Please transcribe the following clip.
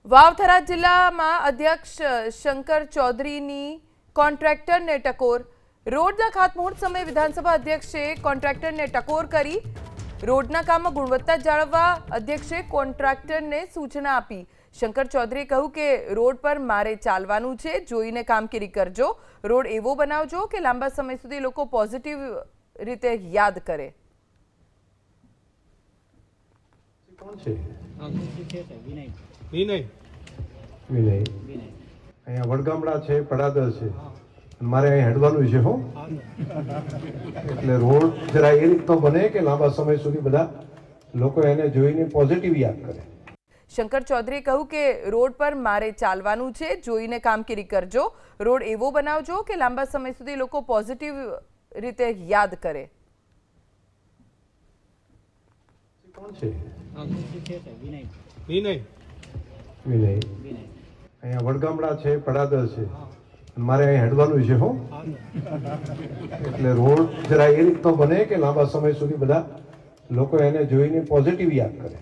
વાવથરા જિલ્લામાં અધ્યક્ષ શંકર ચૌધરીની કોન્ટ્રાક્ટરને ટકોર. રોડના ખાતમુહૂર્ત સમયે વિધાનસભા અધ્યક્ષે કોન્ટ્રાક્ટરને ટકોર કરી. રોડના કામમાં ગુણવત્તા જાળવવા અધ્યક્ષે કોન્ટ્રાક્ટરને સૂચના આપી. શંકર ચૌધરીએ કહ્યું કે રોડ પર મારે ચાલવાનું છે, જોઈને કામગીરી કરજો. રોડ એવો બનાવજો કે લાંબા સમય સુધી લોકો પોઝિટિવ રીતે યાદ કરે. વિનય અહીંયા વડગામડા છે, પડાદર છે, મારે અહીં હેડવાનું છે હો. એટલે રોડ જરા એ રીતનો બને કે લાંબા સમય સુધી બધા લોકો એને જોઈને પોઝિટિવ યાદ કરે. શંકર ચૌધરીએ કહ્યું કે રોડ પર મારે ચાલવાનું છે, જોઈને કામગીરી કરજો. રોડ એવો બનાવજો કે લાંબા સમય સુધી લોકો પોઝિટિવ રીતે યાદ કરે. કોણ છે? વિનય અહીંયા વડગામડા છે, પડાદર છે, મારે અહીં હેડવાનું છે હો. એટલે રોડ જરા એ રીતનો બને કે લાંબા સમય સુધી બધા લોકો એને જોઈને પોઝિટિવ યાદ કરે.